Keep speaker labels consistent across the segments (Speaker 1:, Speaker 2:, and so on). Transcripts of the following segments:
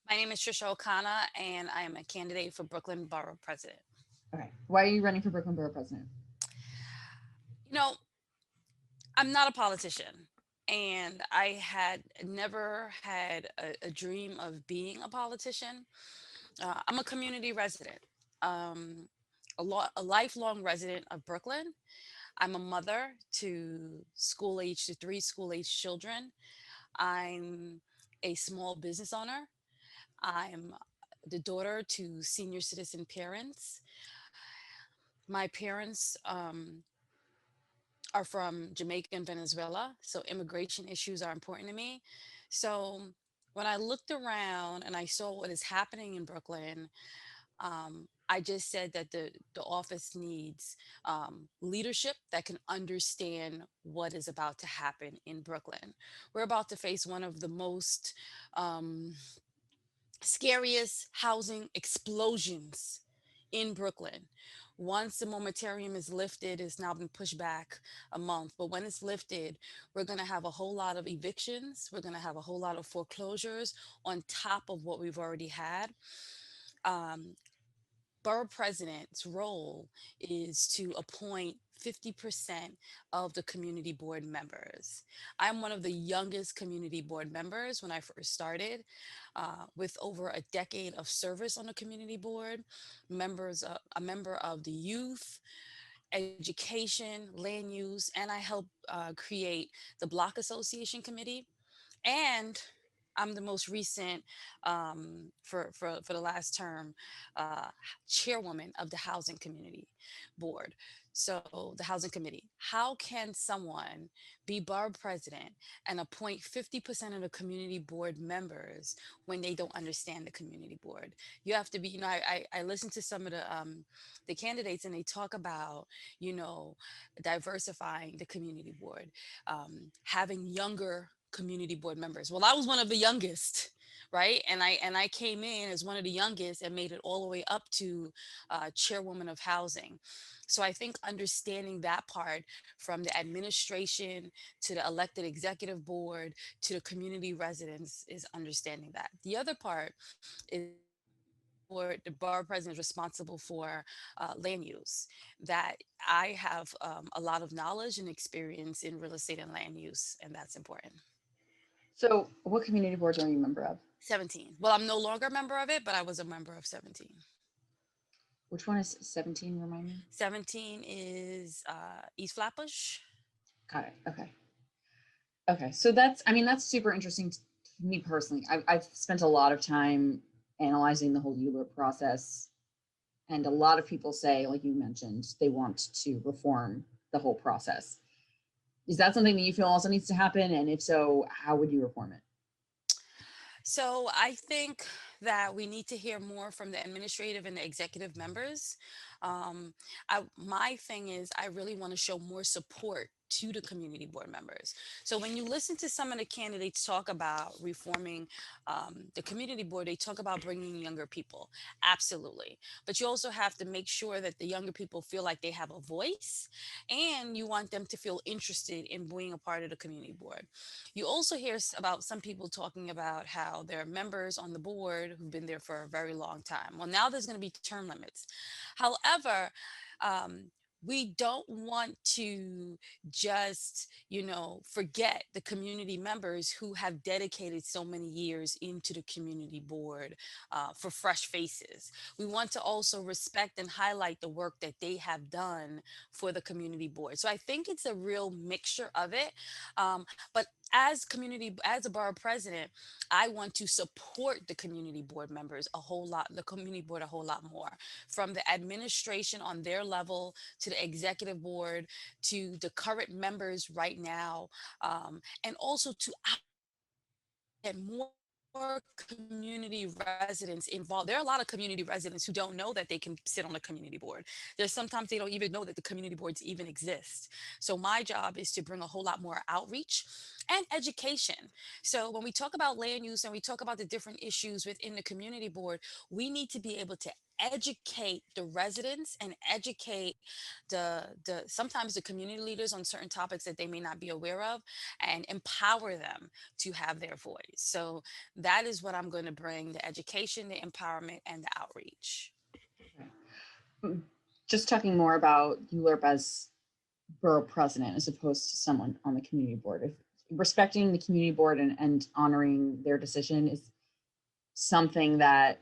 Speaker 1: My name is Trisha Ocona, and I am a candidate for Brooklyn Borough President.
Speaker 2: Okay. Why are you running for Brooklyn Borough President?
Speaker 1: You know, I'm not a politician, and I had never had a dream of being a politician. I'm a community resident, um, a lifelong resident of Brooklyn. I'm a mother to three school age children. I'm a small business owner. I'm the daughter to senior citizen parents. My parents are from Jamaica and Venezuela, so immigration issues are important to me. So when I looked around and I saw what is happening in Brooklyn, I just said that the office needs leadership that can understand what is about to happen in Brooklyn. We're about to face one of the most um, scariest housing explosions in Brooklyn. Once the moratorium is lifted, it's now been pushed back a month. But when it's lifted, we're going to have a whole lot of evictions. We're going to have a whole lot of foreclosures on top of what we've already had. Um, Borough president's role is to appoint 50% of the community board members. I'm one of the youngest community board members when I first started, with over a decade of service on the community board, a member of the youth, education, land use, and I helped create the Block Association Committee. And I'm the most recent, for the last term, chairwoman of the Housing Community Board. So the Housing Committee. How can someone be borough president and appoint 50% of the community board members when they don't understand the community board? You have to be, I listen to some of the candidates and they talk about, you know, diversifying the community board, having younger community board members. Well, I was one of the youngest, right? And I came in as one of the youngest and made it all the way up to chairwoman of housing. So I think understanding that part, from the administration to the elected executive board to the community residents, is understanding that. The other part is the borough president is responsible for land use. That I have a lot of knowledge and experience in real estate and land use, and that's important.
Speaker 2: So, what community boards are you a member of?
Speaker 1: 17. Well, I'm no longer a member of it, but I was a member of 17.
Speaker 2: Which one is 17? Remind me.
Speaker 1: 17 is East Flatbush.
Speaker 2: Got it. Okay. Okay. So that's super interesting to me personally. I've spent a lot of time analyzing the whole ULURP process, and a lot of people say, like you mentioned, they want to reform the whole process. Is that something that you feel also needs to happen? And if so, how would you reform it?
Speaker 1: So I think that we need to hear more from the administrative and the executive members. My thing is, I really want to show more support to the community board members. So when you listen to some of the candidates talk about reforming the community board, they talk about bringing younger people. Absolutely. But you also have to make sure that the younger people feel like they have a voice, and you want them to feel interested in being a part of the community board. You also hear about some people talking about how there are members on the board who've been there for a very long time. Well, now there's going to be term limits. However, um, we don't want to just, forget the community members who have dedicated so many years into the community board, for fresh faces. We want to also respect and highlight the work that they have done for the community board. So I think it's a real mixture of it. But as a borough president, I want to support the community board members a whole lot, the community board a whole lot more, from the administration on their level to the executive board to the current members right now, and also to get more community residents involved. There are a lot of community residents who don't know that they can sit on a community board. There's sometimes they don't even know that the community boards even exist. So my job is to bring a whole lot more outreach and education. So when we talk about land use and we talk about the different issues within the community board, we need to be able to educate the residents and educate the sometimes the community leaders on certain topics that they may not be aware of, and empower them to have their voice. So that is what I'm going to bring: the education, the empowerment, and the outreach.
Speaker 2: Okay. Just talking more about ULURP as borough president as opposed to someone on the community board. If respecting the community board and honoring their decision is something that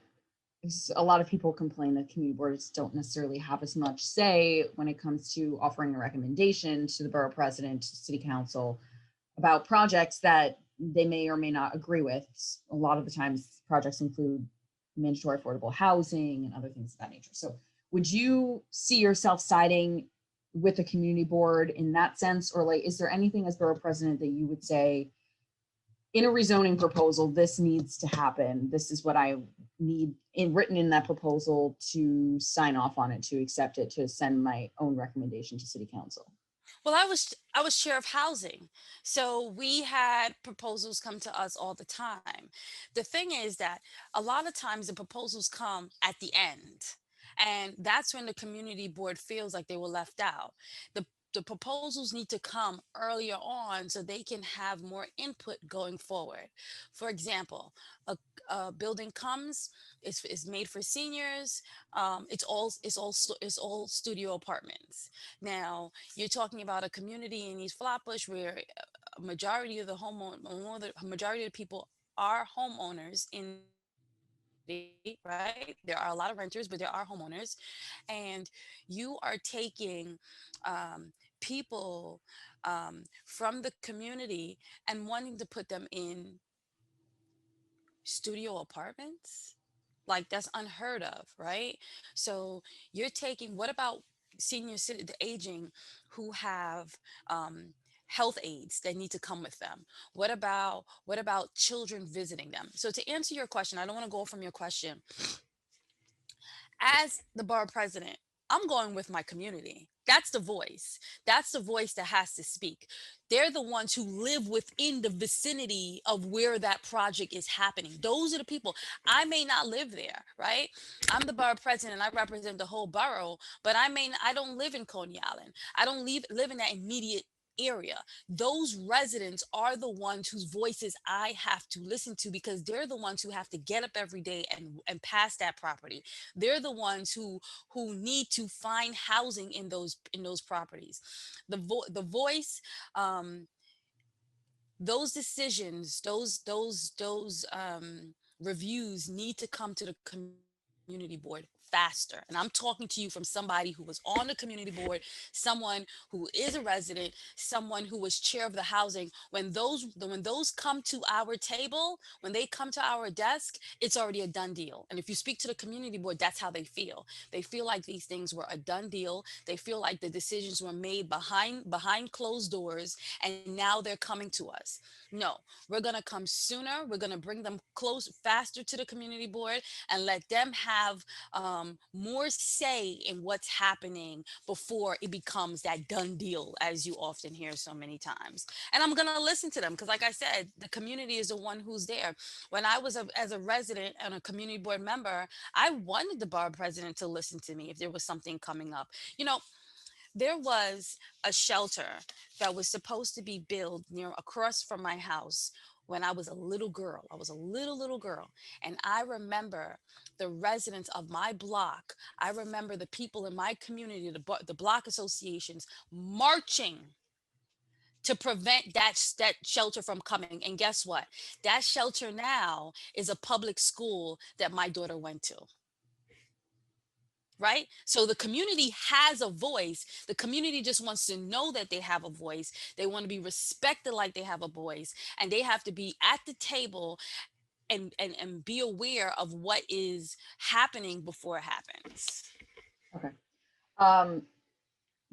Speaker 2: a lot of people complain that community boards don't necessarily have as much say when it comes to offering a recommendation to the borough president, to city council about projects that they may or may not agree with. A lot of the times projects include mandatory affordable housing and other things of that nature. So would you see yourself siding with the community board in that sense? Or like, is there anything as borough president that you would say in a rezoning proposal, this needs to happen? This is what I need written in that proposal to sign off on it, to accept it, to send my own recommendation to city council.
Speaker 1: Well, I was chair of housing, so we had proposals come to us all the time. The thing is that a lot of times the proposals come at the end, and that's when the community board feels like they were left out. The proposals need to come earlier on so they can have more input going forward. For example, a building comes, it's made for seniors. It's all studio apartments. Now you're talking about a community in East Flatbush where a majority of the majority of the people are homeowners in the city, right? There are a lot of renters, but there are homeowners, and you are taking people from the community and wanting to put them in studio apartments. Like, that's unheard of, right? So you're taking, what about the aging who have health aides that need to come with them? What about children visiting them? So to answer your question, I don't want to go from your question. As the borough president, I'm going with my community. That's the voice. That's the voice that has to speak. They're the ones who live within the vicinity of where that project is happening. Those are the people. I may not live there, right? I'm the borough president. I represent the whole borough, but I don't live in Coney Island. I don't live in that immediate area. Those residents are the ones whose voices I have to listen to, because they're the ones who have to get up every day and pass that property. They're the ones who need to find housing in those properties. The voice, um those decisions, those reviews need to come to the community board faster. And I'm talking to you from somebody who was on the community board, someone who is a resident, someone who was chair of the housing. When those come to our table, when they come to our desk, it's already a done deal. And if you speak to the community board, that's how they feel. They feel like these things were a done deal. They feel like the decisions were made behind closed doors, and now they're coming to us. No, we're going to come sooner. We're going to bring them close faster to the community board and let them have more say in what's happening before it becomes that done deal, as you often hear so many times. And I'm going to listen to them because, like I said, the community is the one who's there. When I was as a resident and a community board member, I wanted the borough president to listen to me if there was something coming up. You know, there was a shelter that was supposed to be built near across from my house when I was a little girl. I was a little girl. And I remember the residents of my block. I remember the people in my community, the block associations, marching to prevent that shelter from coming. And guess what? That shelter now is a public school that my daughter went to. Right? So the community has a voice. The community just wants to know that they have a voice. They want to be respected like they have a voice. And they have to be at the table and be aware of what is happening before it happens.
Speaker 2: Okay. Um,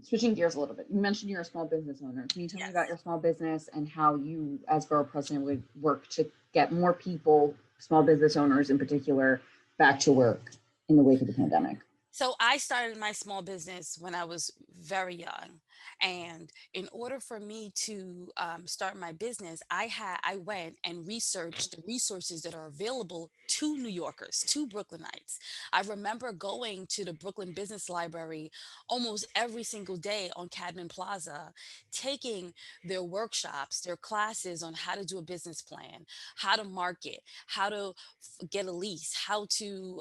Speaker 2: Switching gears a little bit, you mentioned you're a small business owner. Can you tell me about
Speaker 1: Yes.
Speaker 2: your small business and how you, as borough president, would work to get more people, small business owners in particular, back to work in the wake of the pandemic?
Speaker 1: So I started my small business when I was very young, and in order for me to start my business, I went and researched the resources that are available to New Yorkers, to Brooklynites. I remember going to the Brooklyn Business Library almost every single day on Cadman Plaza, taking their workshops, their classes on how to do a business plan, how to market, how to get a lease, how to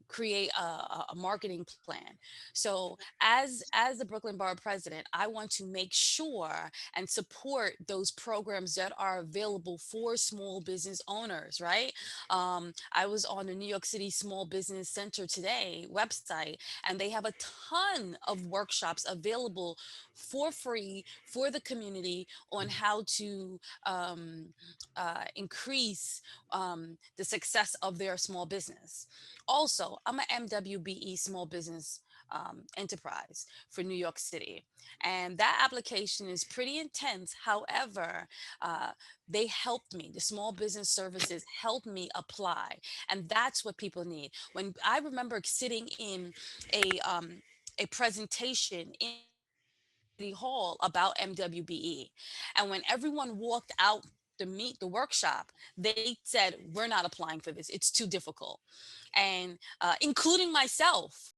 Speaker 1: create a marketing plan. So as the Brooklyn Borough president, I want to make sure and support those programs that are available for small business owners, right? I was on the New York City Small Business Center today website, and they have a ton of workshops available for free for the community on how to increase the success of their small business. Also, I'm an MWBE small business enterprise for New York City. And that application is pretty intense. However, uh, they helped me. The small business services helped me apply. And that's what people need. When I remember sitting in a presentation in City Hall about MWBE. And when everyone walked out the workshop, they said, "We're not applying for this. It's too difficult." And including myself.